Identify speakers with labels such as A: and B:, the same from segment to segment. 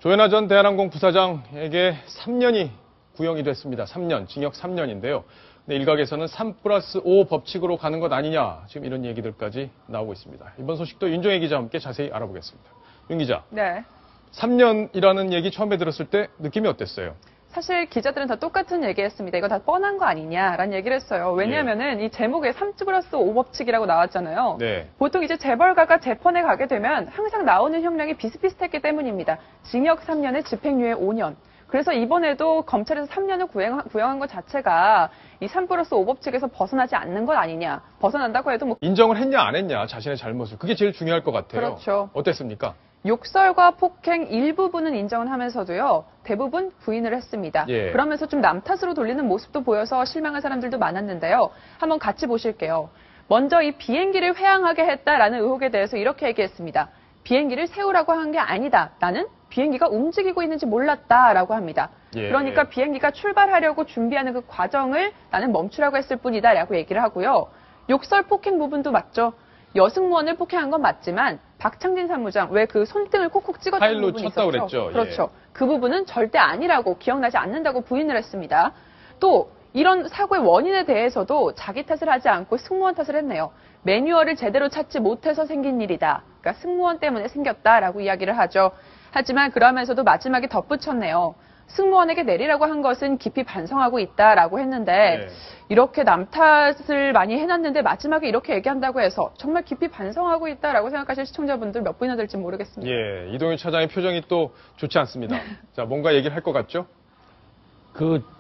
A: 조현아 전 대한항공 부사장에게 3년이 구형이 됐습니다. 3년, 징역 3년인데요. 일각에서는 3+5 법칙으로 가는 것 아니냐, 지금 이런 얘기들까지 나오고 있습니다. 이번 소식도 윤정혜 기자와 함께 자세히 알아보겠습니다. 윤 기자.
B: 네.
A: 3년이라는 얘기 처음에 들었을 때 느낌이 어땠어요?
B: 사실 기자들은 다 똑같은 얘기했습니다. 이거 다 뻔한 거 아니냐라는 얘기를 했어요. 왜냐하면은 이 제목에 3+5 법칙이라고 나왔잖아요.
A: 네.
B: 보통 이제 재벌가가 재판에 가게 되면 항상 나오는 형량이 비슷비슷했기 때문입니다. 징역 3년에 집행유예 5년. 그래서 이번에도 검찰에서 3년을 구형한 것 자체가 이 3+5 법칙에서 벗어나지 않는 것 아니냐. 벗어난다고 해도
A: 인정을 했냐 안 했냐, 자신의 잘못을. 그게 제일 중요할 것 같아요.
B: 그렇죠.
A: 어땠습니까?
B: 욕설과 폭행 일부분은 인정을 하면서도요, 대부분 부인을 했습니다.
A: 예.
B: 그러면서 좀 남 탓으로 돌리는 모습도 보여서 실망한 사람들도 많았는데요. 한번 같이 보실게요. 먼저 이 비행기를 회항하게 했다라는 의혹에 대해서 이렇게 얘기했습니다. 비행기를 세우라고 한 게 아니다. 나는 비행기가 움직이고 있는지 몰랐다라고 합니다.
A: 예.
B: 그러니까 비행기가 출발하려고 준비하는 그 과정을 나는 멈추라고 했을 뿐이다라고 얘기를 하고요. 욕설 폭행 부분도 맞죠. 여승무원을 폭행한 건 맞지만 박창진 사무장 왜 그 손등을 콕콕 찍었던
A: 파일로
B: 부분이
A: 쳤다고
B: 있었죠.
A: 그랬죠.
B: 그렇죠.
A: 예.
B: 그 부분은 절대 아니라고 기억나지 않는다고 부인을 했습니다. 또 이런 사고의 원인에 대해서도 자기 탓을 하지 않고 승무원 탓을 했네요. 매뉴얼을 제대로 찾지 못해서 생긴 일이다. 그러니까 승무원 때문에 생겼다라고 이야기를 하죠. 하지만 그러면서도 마지막에 덧붙였네요. 승무원에게 내리라고 한 것은 깊이 반성하고 있다라고 했는데 이렇게 남 탓을 많이 해놨는데 마지막에 이렇게 얘기한다고 해서 정말 깊이 반성하고 있다라고 생각하실 시청자분들 몇 분이나 될지 모르겠습니다.
A: 예, 이동윤 차장의 표정이 또 좋지 않습니다. 자, 뭔가 얘기를 할 것 같죠?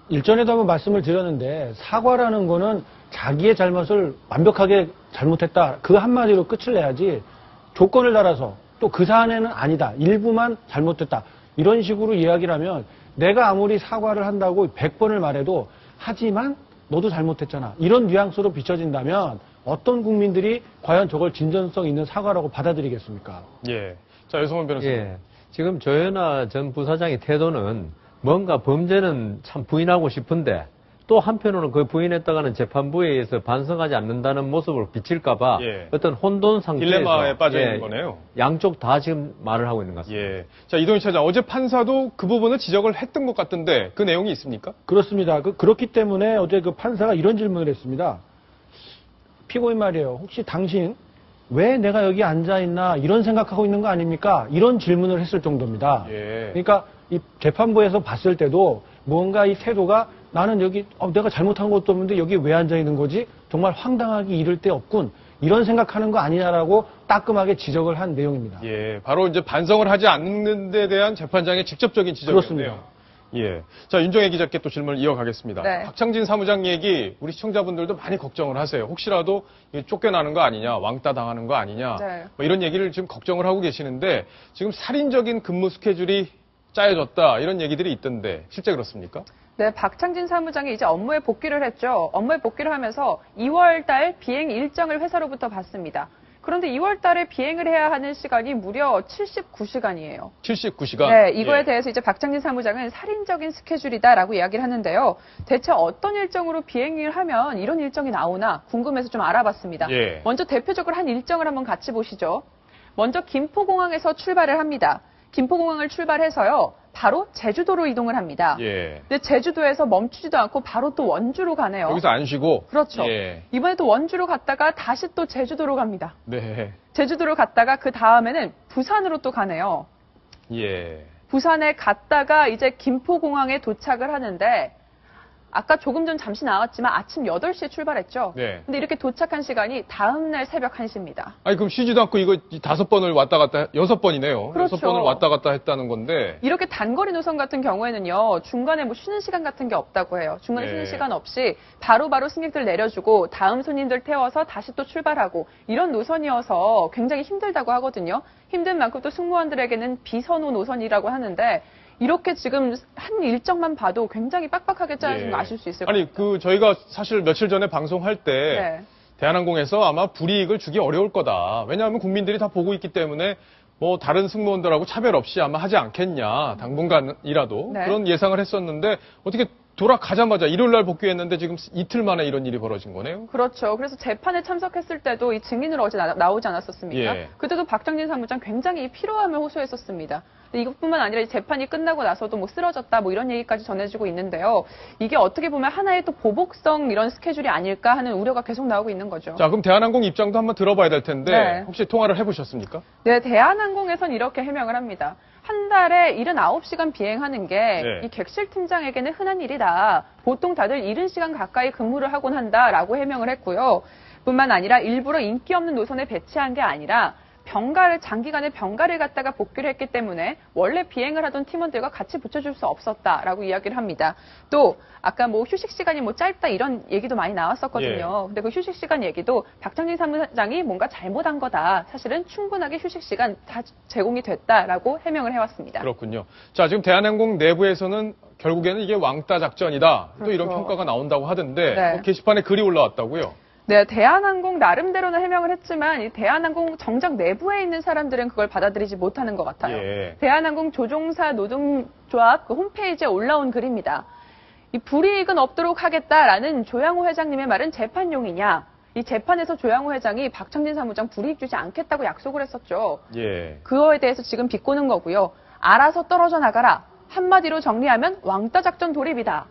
C: 일전에도 한번 말씀을 드렸는데 사과라는 거는 자기의 잘못을 완벽하게 잘못했다. 그 한마디로 끝을 내야지 조건을 달아서 또 그 사안에는 아니다. 일부만 잘못됐다. 이런 식으로 이야기를 하면 내가 아무리 사과를 한다고 100번을 말해도 하지만 너도 잘못했잖아. 이런 뉘앙스로 비춰진다면 어떤 국민들이 과연 저걸 진전성 있는 사과라고 받아들이겠습니까?
A: 예. 자, 유성원 변호사님.
D: 예. 지금 조현아 전 부사장의 태도는 뭔가 범죄는 참 부인하고 싶은데 또 한편으로는 그 부인했다가는 재판부에 의해서 반성하지 않는다는 모습을 비칠까봐 어떤 혼돈 상태에서
A: 딜레마에 빠져 있는 거네요.
D: 양쪽 다 지금 말을 하고 있는 것 같습니다.
A: 예. 자, 이동윤 차장, 어제 판사도 그 부분을 지적을 했던 것 같던데 그 내용이 있습니까?
C: 그렇습니다. 그렇기 때문에 어제 그 판사가 이런 질문을 했습니다. 피고인 말이에요. 혹시 당신 왜 내가 여기 앉아있나 이런 생각하고 있는 거 아닙니까? 이런 질문을 했을 정도입니다.
A: 예.
C: 그러니까 이 재판부에서 봤을 때도 뭔가 이 태도가 나는 여기 내가 잘못한 것도 없는데 여기 왜 앉아있는 거지? 정말 황당하기 이를 데 없군. 이런 생각하는 거 아니냐라고 따끔하게 지적을 한 내용입니다.
A: 예, 바로 이제 반성을 하지 않는 데 대한 재판장의 직접적인 지적이었네요.
C: 그렇습니다.
A: 예. 자, 윤정혜 기자께 또 질문을 이어가겠습니다.
B: 네.
A: 박창진 사무장 얘기 우리 시청자분들도 많이 걱정을 하세요. 혹시라도 쫓겨나는 거 아니냐, 왕따 당하는 거 아니냐,
B: 네.
A: 뭐 이런 얘기를 지금 걱정을 하고 계시는데 지금 살인적인 근무 스케줄이 짜여졌다 이런 얘기들이 있던데 실제 그렇습니까?
B: 네, 박창진 사무장이 이제 업무에 복귀를 했죠. 업무에 복귀를 하면서 2월 달 비행 일정을 회사로부터 받습니다. 그런데 2월 달에 비행을 해야 하는 시간이 무려 79시간이에요.
A: 79시간?
B: 네, 이거에 대해서 이제 박창진 사무장은 살인적인 스케줄이다라고 이야기를 하는데요. 대체 어떤 일정으로 비행을 하면 이런 일정이 나오나 궁금해서 좀 알아봤습니다.
A: 예.
B: 먼저 대표적으로 한 일정을 한번 같이 보시죠. 먼저 김포공항에서 출발을 합니다. 김포공항을 출발해서요. 바로 제주도로 이동을 합니다.
A: 예.
B: 근데 제주도에서 멈추지도 않고 바로 또 원주로 가네요.
A: 여기서 안 쉬고?
B: 그렇죠.
A: 예.
B: 이번에 또 원주로 갔다가 다시 또 제주도로 갑니다.
A: 네.
B: 제주도로 갔다가 그 다음에는 부산으로 또 가네요.
A: 예.
B: 부산에 갔다가 이제 김포공항에 도착을 하는데 아까 조금 전 잠시 나왔지만 아침 8시에 출발했죠.
A: 네.
B: 근데 이렇게 도착한 시간이 다음날 새벽 1시입니다.
A: 아니, 그럼 쉬지도 않고 이거 5번을 왔다 갔다, 6번이네요.
B: 그렇죠.
A: 6번을 왔다 갔다 했다는 건데.
B: 이렇게 단거리 노선 같은 경우에는요, 중간에 뭐 쉬는 시간 같은 게 없다고 해요. 중간에
A: 네.
B: 쉬는 시간 없이 바로바로 승객들 내려주고 다음 손님들 태워서 다시 또 출발하고 이런 노선이어서 굉장히 힘들다고 하거든요. 힘든 만큼 또 승무원들에게는 비선호 노선이라고 하는데 이렇게 지금 한 일정만 봐도 굉장히 빡빡하게 짜여진 거 아실 수 있을 것 같아요.
A: 저희가 사실 며칠 전에 방송할 때
B: 네.
A: 대한항공에서 아마 불이익을 주기 어려울 거다. 왜냐하면 국민들이 다 보고 있기 때문에 뭐 다른 승무원들하고 차별 없이 아마 하지 않겠냐. 당분간이라도
B: 네.
A: 그런 예상을 했었는데 어떻게 돌아가자마자 일요일 날 복귀했는데 지금 이틀 만에 이런 일이 벌어진 거네요.
B: 그렇죠. 그래서 재판에 참석했을 때도 이 증인으로 어제 나오지 않았었습니까?
A: 예.
B: 그때도 박정진 사무장 굉장히 피로함을 호소했었습니다. 근데 이것뿐만 아니라 이 재판이 끝나고 나서도 뭐 쓰러졌다 뭐 이런 얘기까지 전해지고 있는데요. 이게 어떻게 보면 하나의 또 보복성 이런 스케줄이 아닐까 하는 우려가 계속 나오고 있는 거죠.
A: 자, 그럼 대한항공 입장도 한번 들어봐야 될 텐데
B: 네.
A: 혹시 통화를 해보셨습니까?
B: 네, 대한항공에선 이렇게 해명을 합니다. 한 달에 79시간 비행하는 게
A: 네.
B: 이 객실 팀장에게는 흔한 일이다. 보통 다들 70시간 가까이 근무를 하곤 한다라고 해명을 했고요. 뿐만 아니라 일부러 인기 없는 노선에 배치한 게 아니라 장기간의 병가를 갖다가 복귀를 했기 때문에 원래 비행을 하던 팀원들과 같이 붙여줄 수 없었다라고 이야기를 합니다. 또 아까 뭐 휴식 시간이 뭐 짧다 이런 얘기도 많이 나왔었거든요. 근데 그 휴식 시간 얘기도 박정진 사무장이 뭔가 잘못한 거다. 사실은 충분하게 휴식 시간 다 제공이 됐다라고 해명을 해왔습니다.
A: 그렇군요. 자, 지금 대한항공 내부에서는 결국에는 이게 왕따 작전이다. 또 이런
B: 그렇죠.
A: 평가가 나온다고 하던데
B: 네.
A: 뭐 게시판에 글이 올라왔다고요?
B: 네, 대한항공 나름대로는 해명을 했지만 이 대한항공 정작 내부에 있는 사람들은 그걸 받아들이지 못하는 것 같아요.
A: 예.
B: 대한항공 조종사 노동조합 그 홈페이지에 올라온 글입니다. 이 불이익은 없도록 하겠다라는 조양호 회장님의 말은 재판용이냐? 이 재판에서 조양호 회장이 박정진 사무장 불이익 주지 않겠다고 약속을 했었죠.
A: 예.
B: 그거에 대해서 지금 비꼬는 거고요. 알아서 떨어져 나가라. 한마디로 정리하면 왕따 작전 돌입이다.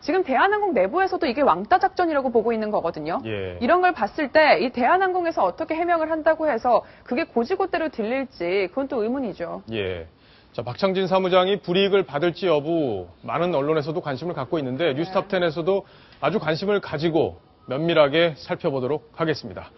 B: 지금 대한항공 내부에서도 이게 왕따 작전이라고 보고 있는 거거든요.
A: 예.
B: 이런 걸 봤을 때 이 대한항공에서 어떻게 해명을 한다고 해서 그게 고지고대로 들릴지 그건 또 의문이죠.
A: 예. 자, 박창진 사무장이 불이익을 받을지 여부 많은 언론에서도 관심을 갖고 있는데 뉴스탑10에서도 아주 관심을 가지고 면밀하게 살펴보도록 하겠습니다.